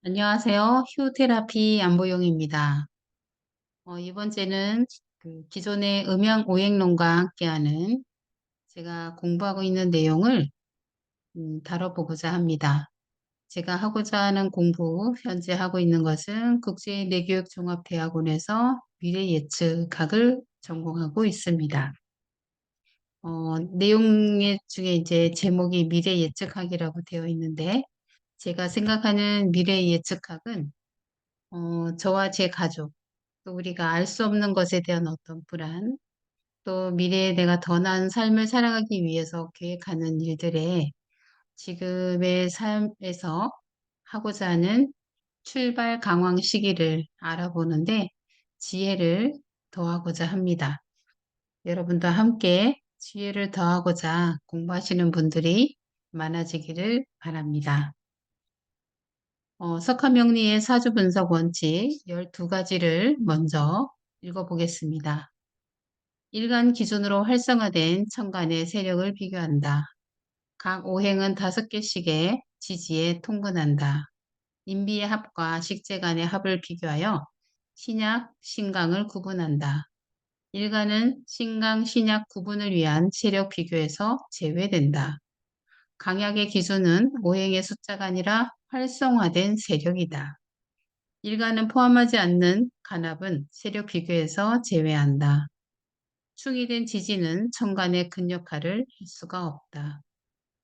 안녕하세요. 휴테라피 안보용입니다. 이번째는 기존의 음양 오행론과 함께하는 제가 공부하고 있는 내용을 다뤄보고자 합니다. 제가 하고자 하는 공부, 현재 하고 있는 것은 국제내교육종합대학원에서 미래예측학을 전공하고 있습니다. 내용 중에 이제 제목이 미래예측학이라고 되어 있는데, 제가 생각하는 미래예측학은 저와 제 가족, 또 우리가 알 수 없는 것에 대한 어떤 불안, 또 미래에 내가 더 나은 삶을 살아가기 위해서 계획하는 일들에 지금의 삶에서 하고자 하는 출발 강황 시기를 알아보는데 지혜를 더하고자 합니다. 여러분도 함께 지혜를 더하고자 공부하시는 분들이 많아지기를 바랍니다. 석하명리의 사주 분석 원칙 12가지를 먼저 읽어보겠습니다. 일간 기준으로 활성화된 천간의 세력을 비교한다. 각 오행은 5개씩의 지지에 통근한다. 인비의 합과 식재 간의 합을 비교하여 신약, 신강을 구분한다. 일간은 신강, 신약 구분을 위한 세력 비교에서 제외된다. 강약의 기준은 오행의 숫자가 아니라 활성화된 세력이다. 일간은 포함하지 않는 간합은 세력 비교에서 제외한다. 충이 된 지지는 천간의 근 역할을 할 수가 없다.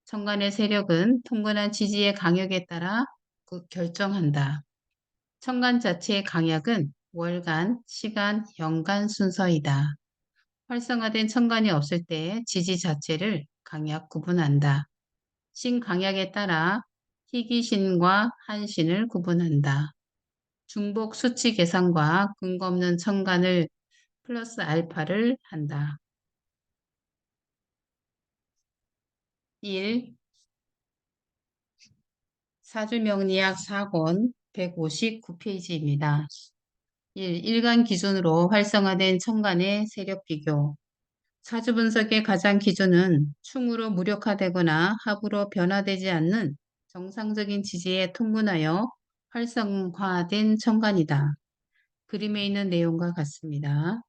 천간의 세력은 통근한 지지의 강역에 따라 결정한다. 천간 자체의 강약은 월간, 시간, 연간 순서이다. 활성화된 천간이 없을 때 지지 자체를 강약 구분한다. 신강약에 따라 희귀신과 한신을 구분한다. 중복 수치 계산과 근거 없는 천간을 플러스 알파를 한다. 1. 사주명리학 4권 159페이지입니다. 1. 일간 기준으로 활성화된 천간의 세력 비교. 사주 분석의 가장 기준은 충으로 무력화되거나 합으로 변화되지 않는 정상적인 지지에 통분하여 활성화된 천간이다. 그림에 있는 내용과 같습니다.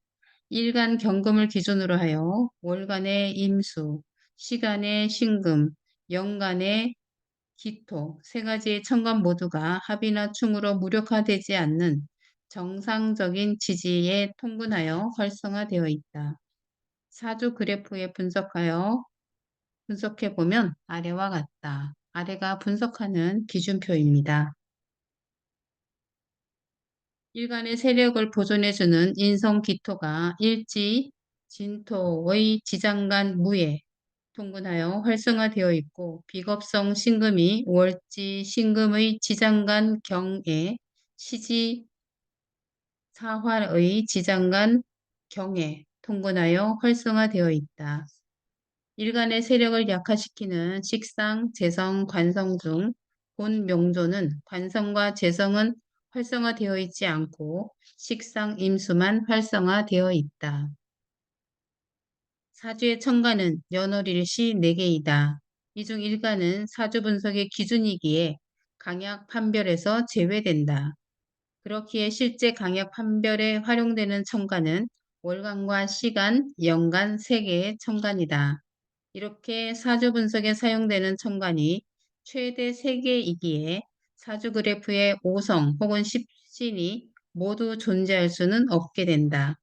일간 경금을 기준으로 하여 월간의 임수, 시간의 신금, 연간의 기토, 세 가지의 천간 모두가 합이나 충으로 무력화되지 않는 정상적인 지지에 통분하여 활성화되어 있다. 사주 그래프에 분석해 보면 아래와 같다. 아래가 분석하는 기준표입니다. 일간의 세력을 보존해주는 인성 기토가 일지, 진토의 지장간 무에 통근하여 활성화되어 있고 비겁성 신금이 월지 신금의 지장간 경에 시지 사활의 지장간 경에 통근하여 활성화되어 있다. 일간의 세력을 약화시키는 식상, 재성, 관성 중 본 명조는 관성과 재성은 활성화되어 있지 않고 식상, 임수만 활성화되어 있다. 사주의 천간은 연월일시 4개이다. 이 중 일간은 사주 분석의 기준이기에 강약 판별에서 제외된다. 그렇기에 실제 강약 판별에 활용되는 천간은 월간과 시간, 연간 3개의 천간이다. 이렇게 사주 분석에 사용되는 천간이 최대 3개이기에 사주 그래프에 5성 혹은 10신이 모두 존재할 수는 없게 된다.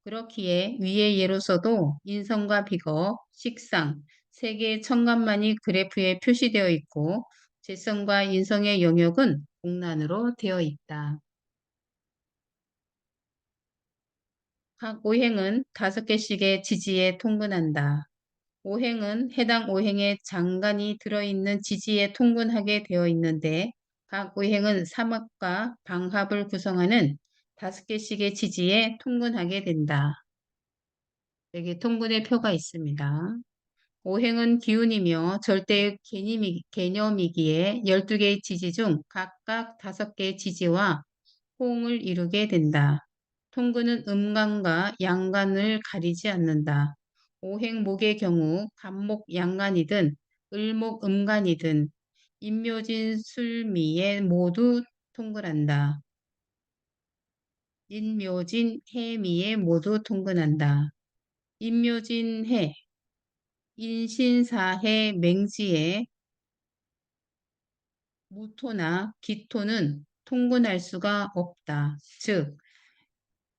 그렇기에 위의 예로서도 인성과 비거, 식상, 3개의 천간만이 그래프에 표시되어 있고 재성과 인성의 영역은 공란으로 되어 있다. 각 오행은 5개씩의 지지에 통분한다. 오행은 해당 오행에 장간이 들어있는 지지에 통분하게 되어 있는데 각 오행은 삼합과 방합을 구성하는 5개씩의 지지에 통분하게 된다. 여기 통분의 표가 있습니다. 오행은 기운이며 절대의 개념이기에 12개의 지지 중 각각 5개의 지지와 호응을 이루게 된다. 통근은 음간과 양간을 가리지 않는다. 오행목의 경우 간목 양간이든 을목 음간이든 인묘진 술미에 모두 통근한다. 인묘진 해미에 모두 통근한다. 인묘진 해, 인신사해 맹지에 무토나 기토는 통근할 수가 없다. 즉,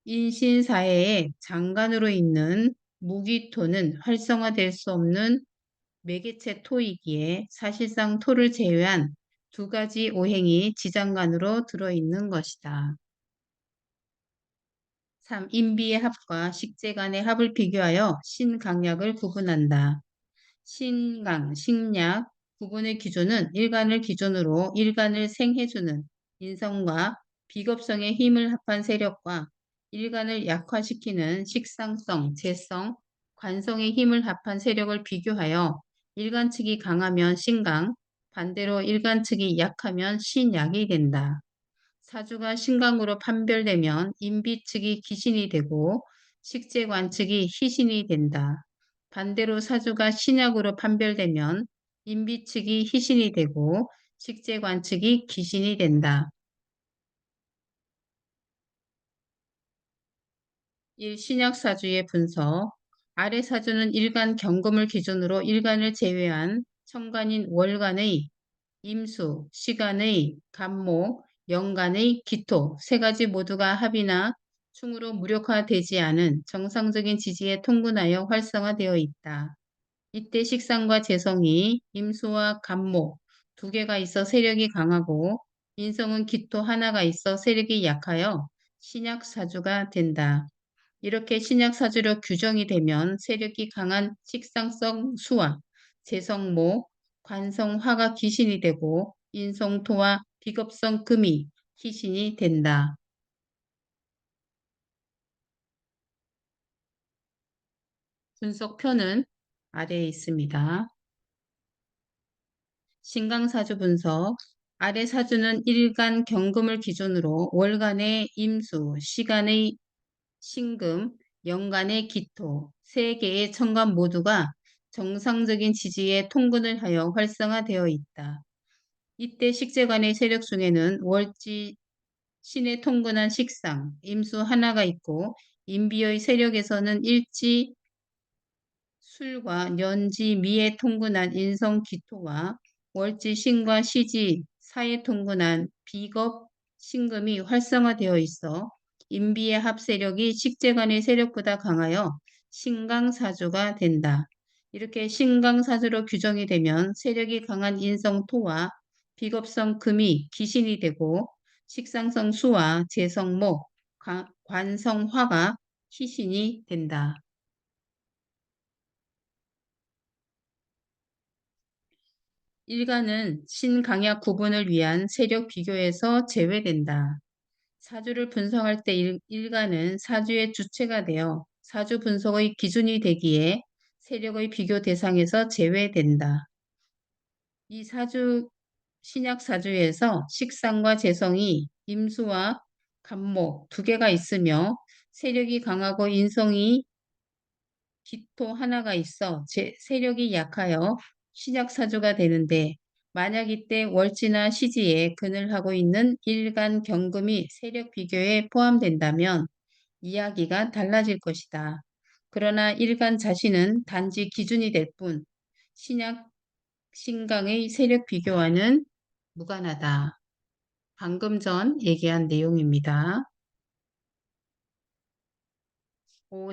인신사해의 장관으로 있는 무기토는 활성화될 수 없는 매개체 토이기에 사실상 토를 제외한 두 가지 오행이 지장간으로 들어있는 것이다. 3. 인비의 합과 식재간의 합을 비교하여 신강약을 구분한다. 신강, 식약 구분의 기준은 일간을 기준으로 일간을 생해주는 인성과 비겁성의 힘을 합한 세력과 일간을 약화시키는 식상성, 재성, 관성의 힘을 합한 세력을 비교하여 일간 측이 강하면 신강, 반대로 일간 측이 약하면 신약이 된다. 사주가 신강으로 판별되면 인비 측이 기신이 되고 식재관 측이 희신이 된다. 반대로 사주가 신약으로 판별되면 인비 측이 희신이 되고 식재관 측이 기신이 된다. 1. 신약 사주의 분석. 아래 사주는 일간 경금을 기준으로 일간을 제외한 천간인 월간의 임수, 시간의 간목, 연간의 기토 세 가지 모두가 합이나 충으로 무력화되지 않은 정상적인 지지에 통분하여 활성화되어 있다. 이때 식상과 재성이 임수와 간목 두 개가 있어 세력이 강하고 인성은 기토 하나가 있어 세력이 약하여 신약사주가 된다. 이렇게 신약사주로 규정이 되면 세력이 강한 식상성 수와 재성모, 관성화가 기신이 되고 인성토와 비겁성 금이 희신이 된다. 분석표는 아래에 있습니다. 신강사주 분석. 아래 사주는 일간 경금을 기준으로 월간의 임수, 시간의 신금, 연간의 기토, 세 개의 천간 모두가 정상적인 지지에 통근을 하여 활성화되어 있다. 이때 식재관의 세력 중에는 월지 신에 통근한 식상, 임수 하나가 있고 인비의 세력에서는 일지 술과 연지 미에 통근한 인성 기토와 월지 신과 시지 사에 통근한 비겁 신금이 활성화되어 있어 인비의 합세력이 식재관의 세력보다 강하여 신강사주가 된다. 이렇게 신강사주로 규정이 되면 세력이 강한 인성토와 비겁성 금이 기신이 되고 식상성 수와 재성목, 관성화가 희신이 된다. 일간은 신강약 구분을 위한 세력 비교에서 제외된다. 사주를 분석할 때 일간은 사주의 주체가 되어 사주 분석의 기준이 되기에 세력의 비교 대상에서 제외된다. 이 사주 신약 사주에서 식상과 재성이 임수와 간목 두 개가 있으며 세력이 강하고 인성이 기토 하나가 있어 세력이 약하여 신약 사주가 되는데 만약 이때 월지나 시지에 근을 하고 있는 일간 경금이 세력 비교에 포함된다면 이야기가 달라질 것이다. 그러나 일간 자신은 단지 기준이 될 뿐 신약 신강의 세력 비교와는 무관하다. 방금 전 얘기한 내용입니다.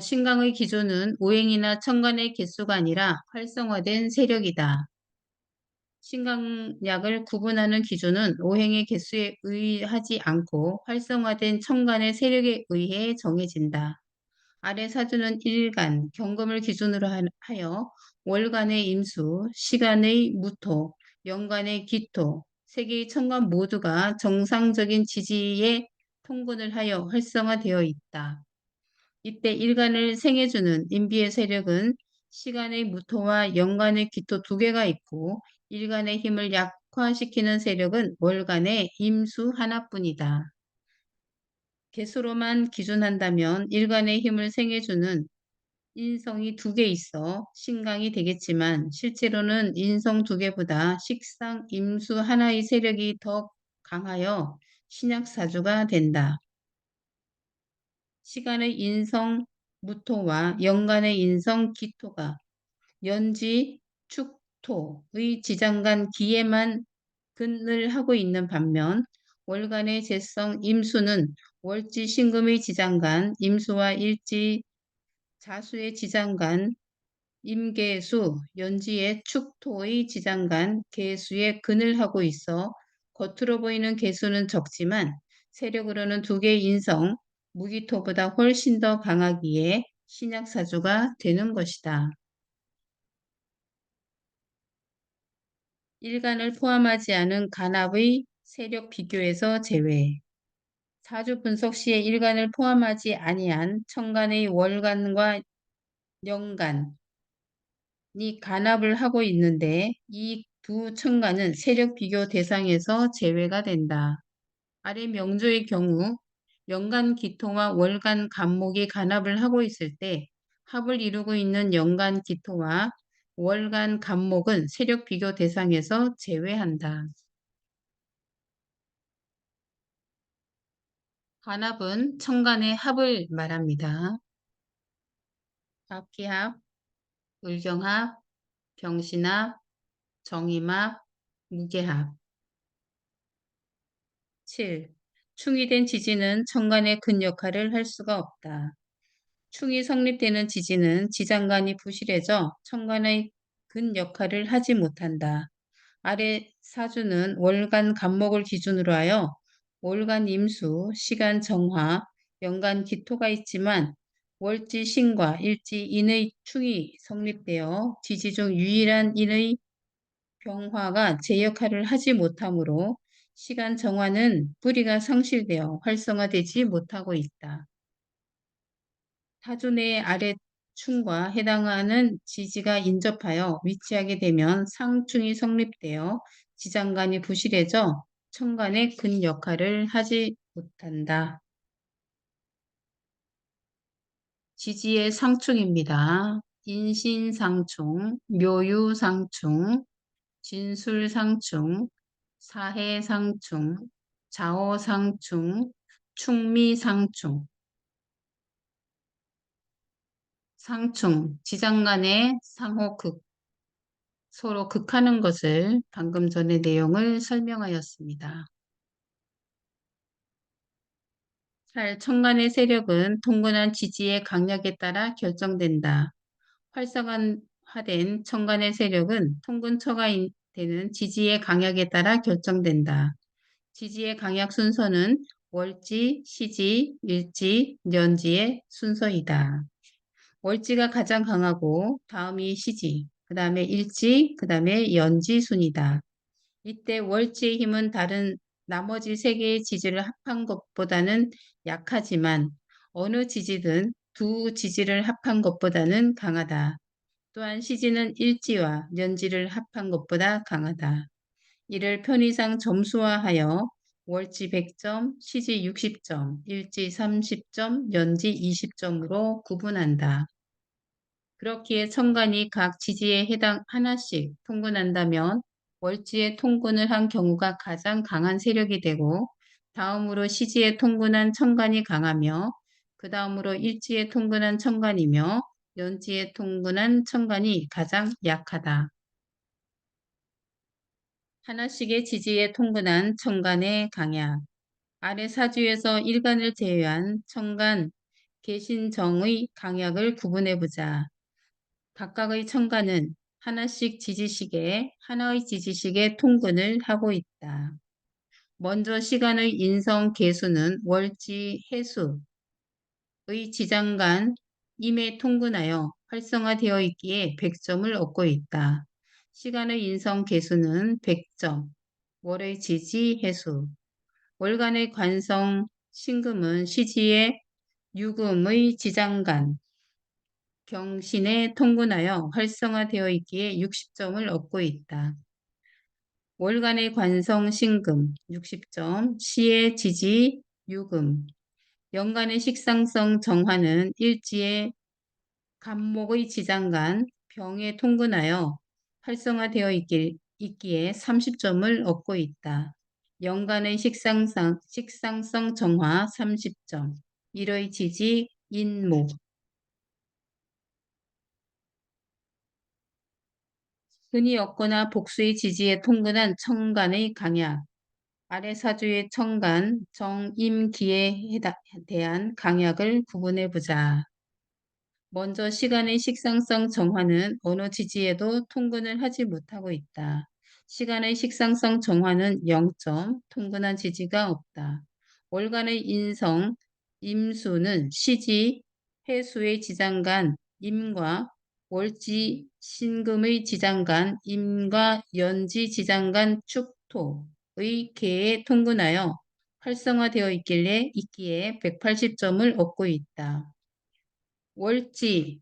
신강의 기준은 오행이나 천간의 개수가 아니라 활성화된 세력이다. 신강약을 구분하는 기준은 오행의 개수에 의하지 않고 활성화된 천간의 세력에 의해 정해진다. 아래 사주는 일간, 경금을 기준으로 하여 월간의 임수, 시간의 무토, 연간의 기토, 세 개의 천간 모두가 정상적인 지지에 통분을 하여 활성화되어 있다. 이때 일간을 생해주는 인비의 세력은 시간의 무토와 연간의 기토 두 개가 있고 일간의 힘을 약화시키는 세력은 월간의 임수 하나뿐이다. 개수로만 기준한다면 일간의 힘을 생해주는 인성이 두 개 있어 신강이 되겠지만 실제로는 인성 두 개보다 식상 임수 하나의 세력이 더 강하여 신약사주가 된다. 시간의 인성 무토와 연간의 인성 기토가 연지 축토의 지장간 기에만 근을 하고 있는 반면 월간의 재성 임수는 월지 신금의 지장간 임수와 일지 자수의 지장간 임계수 연지의 축토의 지장간 계수의 근을 하고 있어 겉으로 보이는 계수는 적지만 세력으로는 두 개의 인성 무기토보다 훨씬 더 강하기에 신약사주가 되는 것이다. 일간을 포함하지 않은 간합의 세력 비교에서 제외. 사주 분석 시에 일간을 포함하지 아니한 천간의 월간과 연간이 간합을 하고 있는데 이 두 천간은 세력 비교 대상에서 제외가 된다. 아래 명조의 경우 연간 기토와 월간 간목이 간합을 하고 있을 때 합을 이루고 있는 연간 기토와 월간 간목은 세력 비교 대상에서 제외한다. 간합은 천간의 합을 말합니다. 합기합, 을경합, 병신합, 정임합, 무게합. 7. 충이 된 지지는 천간의 근 역할을 할 수가 없다. 충이 성립되는 지지는 지장간이 부실해져 천간의 근 역할을 하지 못한다. 아래 사주는 월간 간목을 기준으로 하여 월간 임수, 시간 정화, 연간 기토가 있지만 월지 신과 일지 인의 충이 성립되어 지지 중 유일한 인의 병화가 제 역할을 하지 못하므로 시간 정화는 뿌리가 상실되어 활성화되지 못하고 있다. 타조 내의 아래충과 해당하는 지지가 인접하여 위치하게 되면 상충이 성립되어 지장간이 부실해져 천간의 근 역할을 하지 못한다. 지지의 상충입니다. 인신상충, 묘유상충, 진술상충, 사해상충, 자호상충, 충미상충. 상충, 지장간의 상호극, 서로 극하는 것을 방금 전에 내용을 설명하였습니다. 천간의 세력은 통근한 지지의 강약에 따라 결정된다. 활성화된 천간의 세력은 통근처가 되는 지지의 강약에 따라 결정된다. 지지의 강약 순서는 월지, 시지, 일지, 년지의 순서이다. 월지가 가장 강하고 다음이 시지, 그 다음에 일지, 그 다음에 연지 순이다. 이때 월지의 힘은 다른 나머지 세 개의 지지를 합한 것보다는 약하지만 어느 지지든 두 지지를 합한 것보다는 강하다. 또한 시지는 일지와 연지를 합한 것보다 강하다. 이를 편의상 점수화하여 월지 100점, 시지 60점, 일지 30점, 연지 20점으로 구분한다. 그렇기에 천간이 각 지지에 해당 하나씩 통근한다면 월지에 통근을 한 경우가 가장 강한 세력이 되고 다음으로 시지에 통근한 천간이 강하며 그 다음으로 일지에 통근한 천간이며 연지에 통근한 천간이 가장 약하다. 하나씩의 지지에 통근한 천간의 강약. 아래 사주에서 일간을 제외한 천간, 개신정의 강약을 구분해보자. 각각의 천간은 하나씩 지지식에 하나의 지지식에 통근을 하고 있다. 먼저 시간의 인성 개수는 월지 해수의 지장간 임에 통근하여 활성화되어 있기에 100점을 얻고 있다. 시간의 인성 개수는 100점, 월의 지지 해수, 월간의 관성 신금은 시지의 유금의 지장간, 경신에 통근하여 활성화되어 있기에 60점을 얻고 있다. 월간의 관성 신금 60점, 시의 지지 유금, 연간의 식상성 정화는 일지의 간목의 지장간 병에 통근하여 활성화되어 있기에 30점을 얻고 있다. 연간의 식상성 정화 30점. 일의 지지 인목. 흔히 얻거나 복수의 지지에 통근한 청간의 강약. 아래 사주의 청간, 정임기에 대한 강약을 구분해 보자. 먼저 시간의 식상성 정화는 어느 지지에도 통근을 하지 못하고 있다. 시간의 식상성 정화는 0점, 통근한 지지가 없다. 월간의 인성, 임수는 시지, 해수의 지장간, 임과 월지, 신금의 지장간, 임과 연지 지장간 축토의 계에 통근하여 활성화되어 있기에 180점을 얻고 있다. 월지,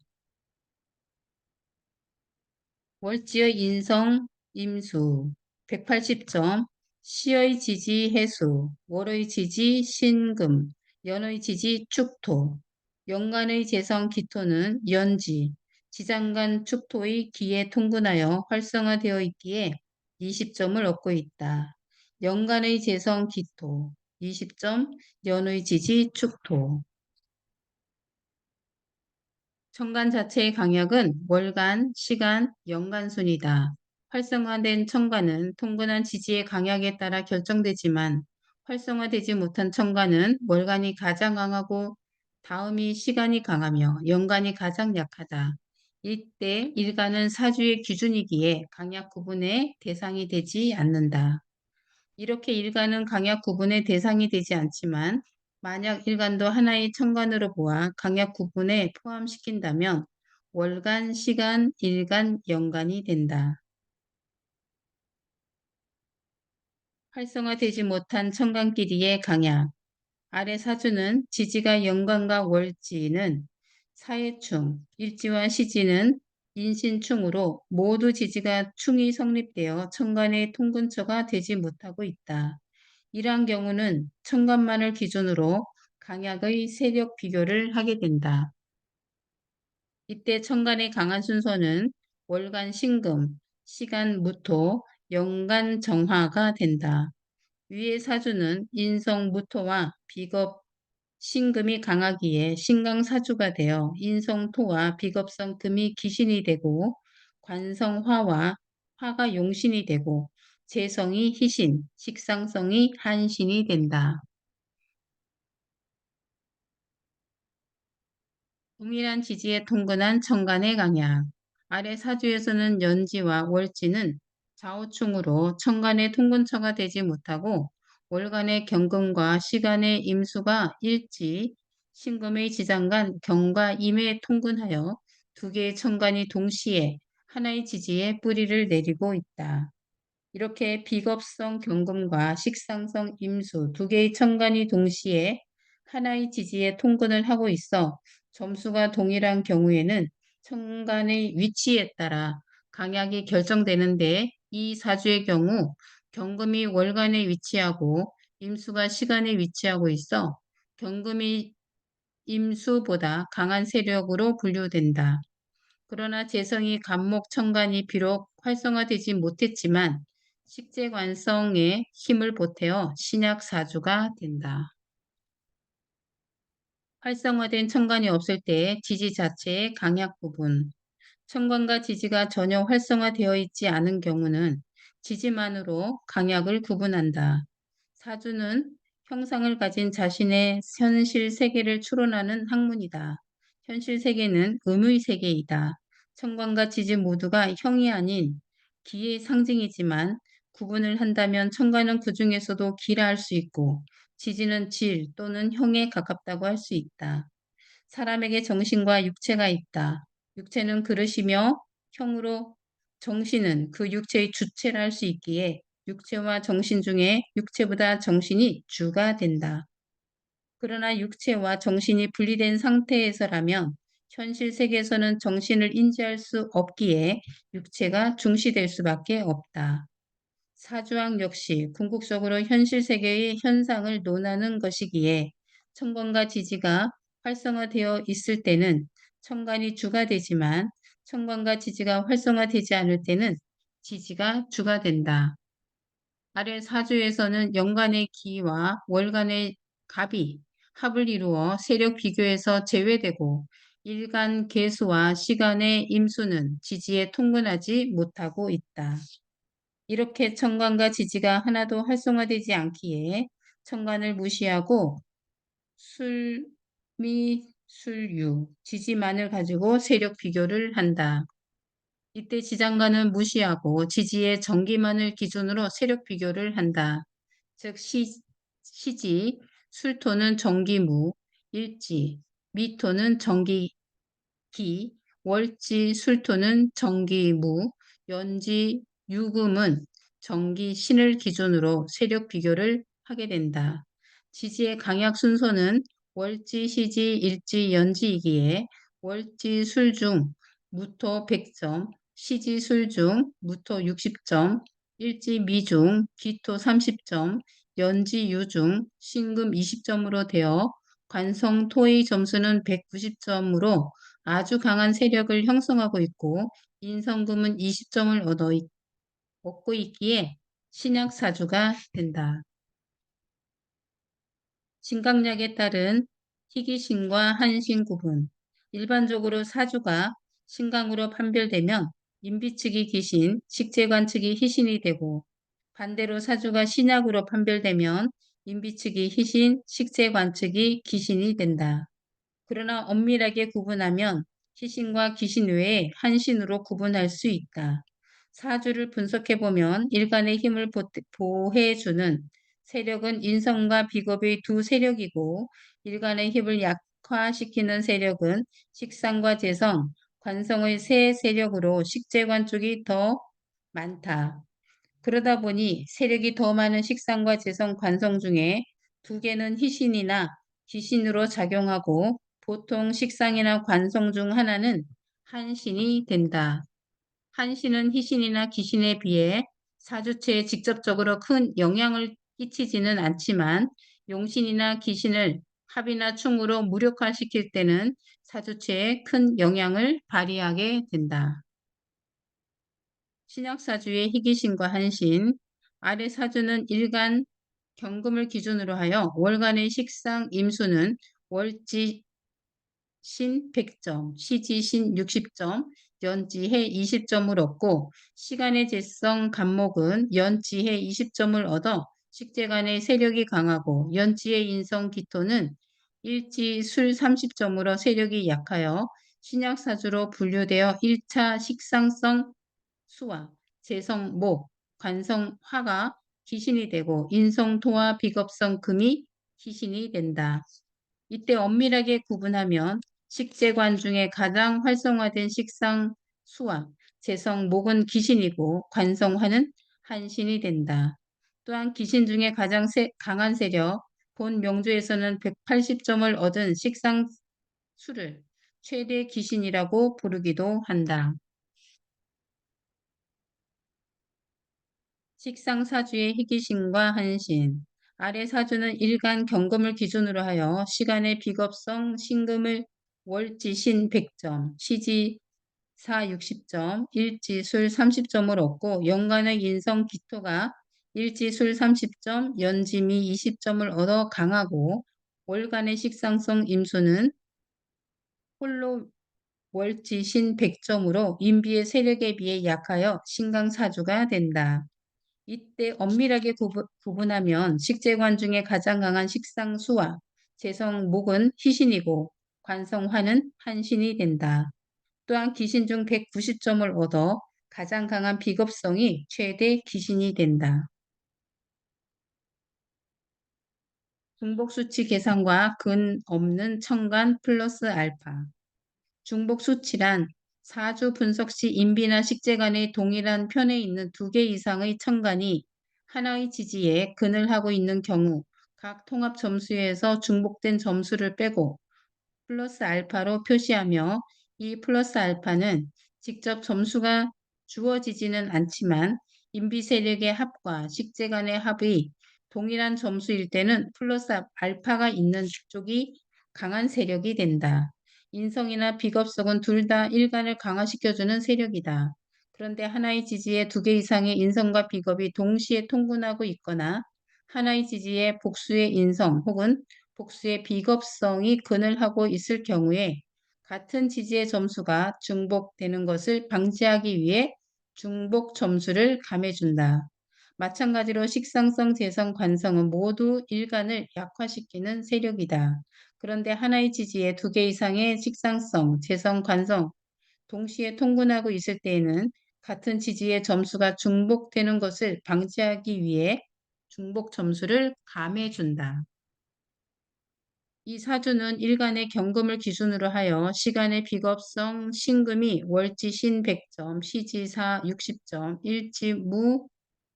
월지의 인성, 임수 180점, 시의 지지, 해수, 월의 지지, 신금, 연의 지지, 축토, 연간의 재성, 기토는 연지, 지장간 축토의 기에 통근하여 활성화되어 있기에 20점을 얻고 있다. 연간의 재성, 기토 20점, 연의 지지, 축토. 청간 자체의 강약은 월간, 시간, 연간 순이다. 활성화된 청간은 통근한 지지의 강약에 따라 결정되지만 활성화되지 못한 청간은 월간이 가장 강하고 다음이 시간이 강하며 연간이 가장 약하다. 이때 일간은 사주의 기준이기에 강약 구분의 대상이 되지 않는다. 이렇게 일간은 강약 구분의 대상이 되지 않지만 만약 일간도 하나의 천간으로 보아 강약 구분에 포함시킨다면 월간, 시간, 일간, 연간이 된다. 활성화되지 못한 천간끼리의 강약. 아래 사주는 지지가 연간과 월지는 사해충, 일지와 시지는 인신충으로 모두 지지가 충이 성립되어 천간의 통근처가 되지 못하고 있다. 이러한 경우는 천간만을 기준으로 강약의 세력 비교를 하게 된다. 이때 천간의 강한 순서는 월간 신금, 시간 무토, 연간 정화가 된다. 위의 사주는 인성 무토와 비겁 신금이 강하기에 신강사주가 되어 인성토와 비겁성 금이 기신이 되고 관성화와 화가 용신이 되고 재성이 희신, 식상성이 한신이 된다. 동일한 지지에 통근한 천간의 강약. 아래 사주에서는 연지와 월지는 좌우충으로 천간의 통근처가 되지 못하고 월간의 경금과 시간의 임수가 일지, 신금의 지장간 경과 임에 통근하여 두 개의 천간이 동시에 하나의 지지에 뿌리를 내리고 있다. 이렇게 비겁성 경금과 식상성 임수 두 개의 천간이 동시에 하나의 지지에 통근을 하고 있어 점수가 동일한 경우에는 천간의 위치에 따라 강약이 결정되는데 이 사주의 경우 경금이 월간에 위치하고 임수가 시간에 위치하고 있어 경금이 임수보다 강한 세력으로 분류된다. 그러나 재성이 간목 천간이 비록 활성화되지 못했지만 식재관성에 힘을 보태어 신약 사주가 된다. 활성화된 천간이 없을 때 지지 자체의 강약 부분. 천간과 지지가 전혀 활성화되어 있지 않은 경우는 지지만으로 강약을 구분한다. 사주는 형상을 가진 자신의 현실 세계를 추론하는 학문이다. 현실 세계는 음의 세계이다. 천간과 지지 모두가 형이 아닌 기의 상징이지만 구분을 한다면 천간은 그 중에서도 기라 할 수 있고 지지는 질 또는 형에 가깝다고 할 수 있다. 사람에게 정신과 육체가 있다. 육체는 그릇이며 형으로 정신은 그 육체의 주체라 할 수 있기에 육체와 정신 중에 육체보다 정신이 주가 된다. 그러나 육체와 정신이 분리된 상태에서라면 현실 세계에서는 정신을 인지할 수 없기에 육체가 중시될 수밖에 없다. 사주학 역시 궁극적으로 현실 세계의 현상을 논하는 것이기에 천간과 지지가 활성화되어 있을 때는 천간이 주가 되지만 천간과 지지가 활성화되지 않을 때는 지지가 주가 된다. 아래 사주에서는 연간의 기와 월간의 갑이 합을 이루어 세력 비교에서 제외되고 일간 계수와 시간의 임수는 지지에 통근하지 못하고 있다. 이렇게 천간과 지지가 하나도 활성화되지 않기에 천간을 무시하고 술미, 술유, 지지만을 가지고 세력 비교를 한다. 이때 지장간은 무시하고 지지의 정기만을 기준으로 세력 비교를 한다. 즉 시지, 술토는 정기무, 일지, 미토는 정기기, 월지, 술토는 정기무, 연지, 유금은 정기신을 기준으로 세력 비교를 하게 된다. 지지의 강약 순서는 월지, 시지, 일지, 연지이기에 월지, 술 중 무토 100점, 시지, 술 중 무토 60점, 일지, 미 중 기토 30점, 연지, 유 중 신금 20점으로 되어 관성, 토의 점수는 190점으로 아주 강한 세력을 형성하고 있고 인성금은 20점을 얻고 있기에 신약사주가 된다. 신강약에 따른 희귀신과 한신 구분. 일반적으로 사주가 신강으로 판별되면 인비 측이 귀신, 식재관 측이 희신이 되고 반대로 사주가 신약으로 판별되면 인비 측이 희신, 식재관 측이 귀신이 된다. 그러나 엄밀하게 구분하면 희신과 귀신 외에 한신으로 구분할 수 있다. 사주를 분석해보면 일간의 힘을 보해주는 세력은 인성과 비겁의 두 세력이고 일간의 힘을 약화시키는 세력은 식상과 재성, 관성의 세 세력으로 식재관 쪽이 더 많다. 그러다 보니 세력이 더 많은 식상과 재성, 관성 중에 두 개는 희신이나 귀신으로 작용하고 보통 식상이나 관성 중 하나는 한신이 된다. 한신은 희신이나 귀신에 비해 사주체에 직접적으로 큰 영향을 끼치지는 않지만 용신이나 귀신을 합이나 충으로 무력화시킬 때는 사주체에 큰 영향을 발휘하게 된다. 신약사주의 희귀신과 한신, 아래 사주는 일간 경금을 기준으로 하여 월간의 식상 임수는 월지 신 100점, 시지신 60점, 연지해 20점을 얻고 시간의 재성 간목은 연지해 20점을 얻어 식재간의 세력이 강하고 연지의 인성 기토는 일지 술 30점으로 세력이 약하여 신약사주로 분류되어 1차 식상성 수와 재성 목, 관성 화가 기신이 되고 인성 토와 비겁성 금이 기신이 된다. 이때 엄밀하게 구분하면 식재관 중에 가장 활성화된 식상 수와 재성 목은 기신이고 관성화는 한신이 된다. 또한 기신 중에 가장 강한 세력, 본 명조에서는 180점을 얻은 식상 수를 최대 기신이라고 부르기도 한다. 식상사주의 희귀신과 한신. 아래 사주는 일간 경금을 기준으로 하여 시간의 비겁성 신금을 월지신 100점, 시지사 60점, 일지술 30점을 얻고 연간의 인성 기토가 일지술 30점, 연지미 20점을 얻어 강하고 월간의 식상성 임수는 홀로 월지신 100점으로 인비의 세력에 비해 약하여 신강사주가 된다. 이때 엄밀하게 구분하면 식재관 중에 가장 강한 식상수와 재성목은 희신이고 관성화는 한신이 된다. 또한 기신 중 190점을 얻어 가장 강한 비겁성이 최대 기신이 된다. 중복수치 계산과 근 없는 천간 플러스 알파. 중복수치란 사주 분석 시 인비나 식재 간의 동일한 편에 있는 두 개 이상의 천간이 하나의 지지에 근을 하고 있는 경우 각 통합 점수에서 중복된 점수를 빼고 플러스 알파로 표시하며 이 플러스 알파는 직접 점수가 주어지지는 않지만 인비 세력의 합과 식재 간의 합이 동일한 점수일 때는 플러스 알파가 있는 쪽이 강한 세력이 된다. 인성이나 비겁성은 둘 다 일간을 강화시켜주는 세력이다. 그런데 하나의 지지에 두 개 이상의 인성과 비겁이 동시에 통분하고 있거나 하나의 지지에 복수의 인성 혹은 복수의 비겁성이 근을 하고 있을 경우에 같은 지지의 점수가 중복되는 것을 방지하기 위해 중복 점수를 감해준다. 마찬가지로 식상성, 재성, 관성은 모두 일간을 약화시키는 세력이다. 그런데 하나의 지지에 두 개 이상의 식상성, 재성, 관성 동시에 통분하고 있을 때에는 같은 지지의 점수가 중복되는 것을 방지하기 위해 중복 점수를 감해준다. 이 사주는 일간의 경금을 기준으로 하여 시간의 비겁성, 신금이 월지신 100점, 시지사 60점, 일지무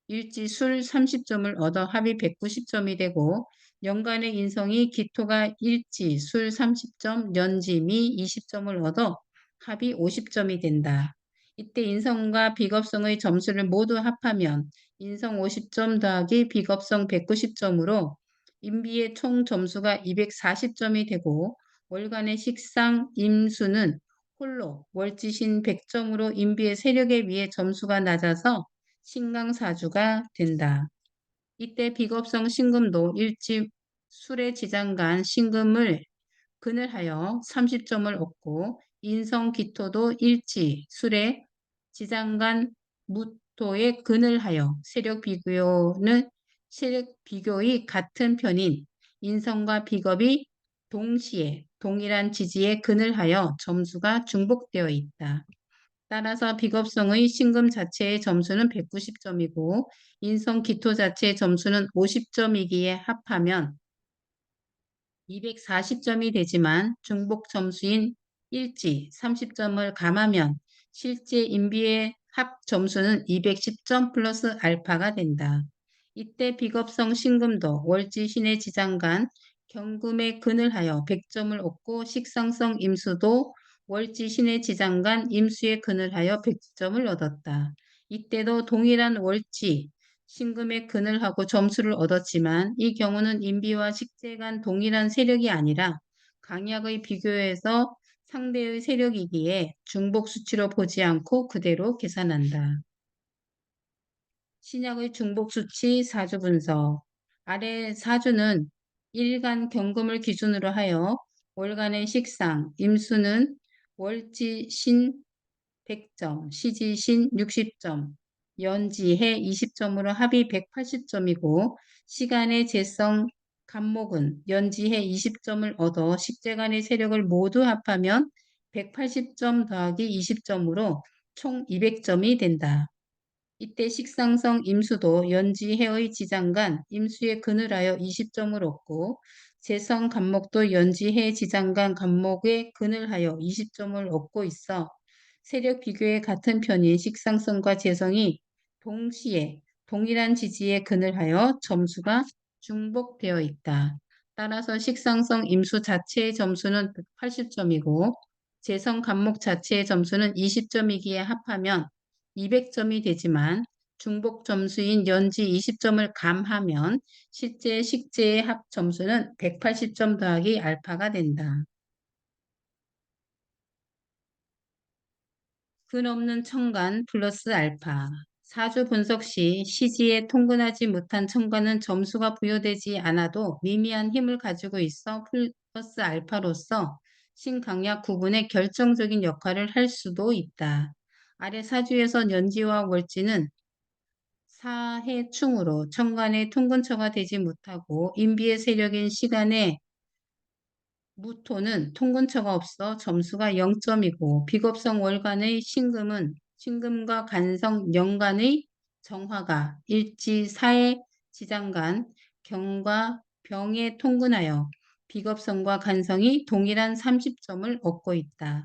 일지술 30점을 얻어 합이 190점이 되고 연간의 인성이 기토가 일지, 술 30점, 연지미 20점을 얻어 합이 50점이 된다. 이때 인성과 비겁성의 점수를 모두 합하면 인성 50점 더하기 비겁성 190점으로 인비의 총 점수가 240점이 되고 월간의 식상 임수는 홀로 월지신 100점으로 인비의 세력에 비해 점수가 낮아서 신강사주가 된다. 이때 비겁성 신금도 일지 술의 지장간 신금을 근을 하여 30점을 얻고 인성 기토도 일지 술의 지장간 무토의 근을 하여 세력 비교의 같은 편인 인성과 비겁이 동시에 동일한 지지에 근을 하여 점수가 중복되어 있다. 따라서 비겁성의 신금 자체의 점수는 190점이고 인성 기토 자체의 점수는 50점이기에 합하면 240점이 되지만 중복 점수인 일지 30점을 감하면 실제 인비의 합 점수는 210점 플러스 알파가 된다. 이때 비겁성 신금도 월지 신의 지장간 경금의 근을 하여 100점을 얻고 식상성 임수도 월지 신의 지장간 임수의 근을 하여 100점을 얻었다. 이때도 동일한 월지 신금의 근을 하고 점수를 얻었지만 이 경우는 인비와 식재 간 동일한 세력이 아니라 강약의 비교에서 상대의 세력이기에 중복 수치로 보지 않고 그대로 계산한다. 신약의 중복 수치 사주 분석. 아래 사주는 일간 경금을 기준으로 하여 월간의 식상, 임수는 월지 신 100점, 시지신 60점, 연지해 20점으로 합이 180점이고 시간의 재성 간목은 연지해 20점을 얻어 식재간의 세력을 모두 합하면 180점 더하기 20점으로 총 200점이 된다. 이때 식상성 임수도 연지해의 지장간 임수의 근을 하여 20점을 얻고 재성 간목도 연지해 지장간 간목의 근을 하여 20점을 얻고 있어 세력 비교의 같은 편인 식상성과 재성이 동시에 동일한 지지의 근을 하여 점수가 중복되어 있다. 따라서 식상성 임수 자체의 점수는 180점이고 재성 간목 자체의 점수는 20점이기에 합하면 200점이 되지만 중복 점수인 연지 20점을 감하면 실제 식재의 합 점수는 180점 더하기 알파가 된다. 근 없는 청간 플러스 알파. 사주 분석 시 시지에 통근하지 못한 청간은 점수가 부여되지 않아도 미미한 힘을 가지고 있어 플러스 알파로서 신강약 구분의 결정적인 역할을 할 수도 있다. 아래 사주에서 연지와 월지는 사해충으로 천간의 통근처가 되지 못하고 인비의 세력인 시간에 무토는 통근처가 없어 점수가 0점이고 비겁성 월간의 신금과 간성 연간의 정화가 일지 사해 지장간 경과 병에 통근하여 비겁성과 간성이 동일한 30점을 얻고 있다.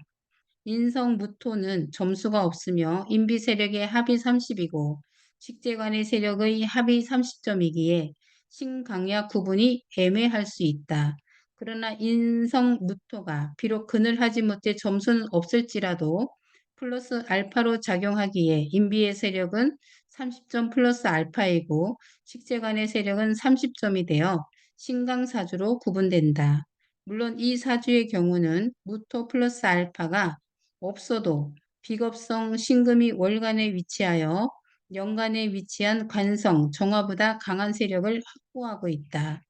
인성 무토는 점수가 없으며 인비 세력의 합이 30이고 식재관의 세력의 합이 30점이기에 신강약 구분이 애매할 수 있다. 그러나 인성 무토가 비록 근을 하지 못해 점수는 없을지라도 플러스 알파로 작용하기에 인비의 세력은 30점 플러스 알파이고 식재관의 세력은 30점이 되어 신강사주로 구분된다. 물론 이 사주의 경우는 무토 플러스 알파가 없어도 비겁성 신금이 월간에 위치하여 연간에 위치한 관성, 정화보다 강한 세력을 확보하고 있다.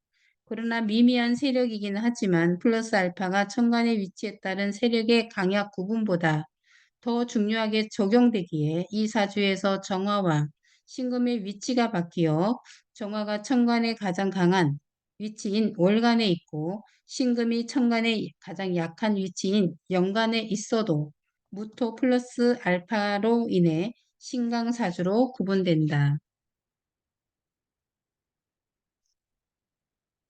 그러나 미미한 세력이긴 하지만 플러스 알파가 천간에 위치했다는 세력의 강약 구분보다 더 중요하게 적용되기에 이 사주에서 정화와 신금의 위치가 바뀌어 정화가 천간에 가장 강한 위치인 월간에 있고 신금이 천간에 가장 약한 위치인 연간에 있어도 무토 플러스 알파로 인해 신강사주로 구분된다.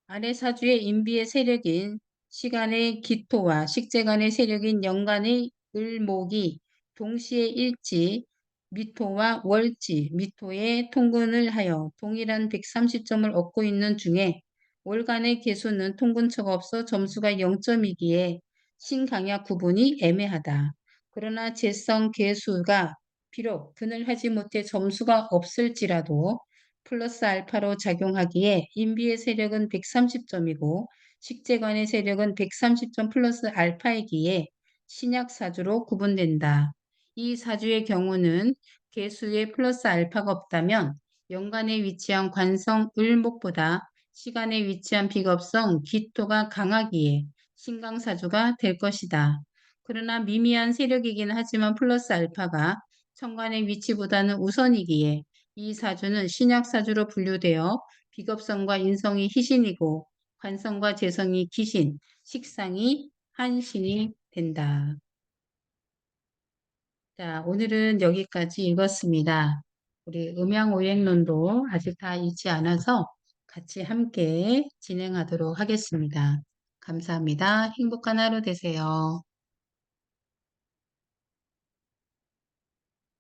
아래 사주의 인비의 세력인 시간의 기토와 식재간의 세력인 연간의 을목이 동시에 일치, 미토와 월지, 미토의 통근을 하여 동일한 130점을 얻고 있는 중에 월간의 개수는 통근처가 없어 점수가 0점이기에 신강약 구분이 애매하다. 그러나 재성 개수가 비록 근을 하지 못해 점수가 없을지라도 플러스 알파로 작용하기에 인비의 세력은 130점이고 식재관의 세력은 130점 플러스 알파이기에 신약사주로 구분된다. 이 사주의 경우는 개수에 플러스 알파가 없다면 연간에 위치한 관성 을목보다 시간에 위치한 비겁성 기토가 강하기에 신강사주가 될 것이다. 그러나 미미한 세력이긴 하지만 플러스 알파가 천간의 위치보다는 우선이기에 이 사주는 신약사주로 분류되어 비겁성과 인성이 희신이고 관성과 재성이 기신, 식상이 한신이 된다. 자, 오늘은 여기까지 읽었습니다. 우리 음양오행론도 아직 다 읽지 않아서 같이 함께 진행하도록 하겠습니다. 감사합니다. 행복한 하루 되세요.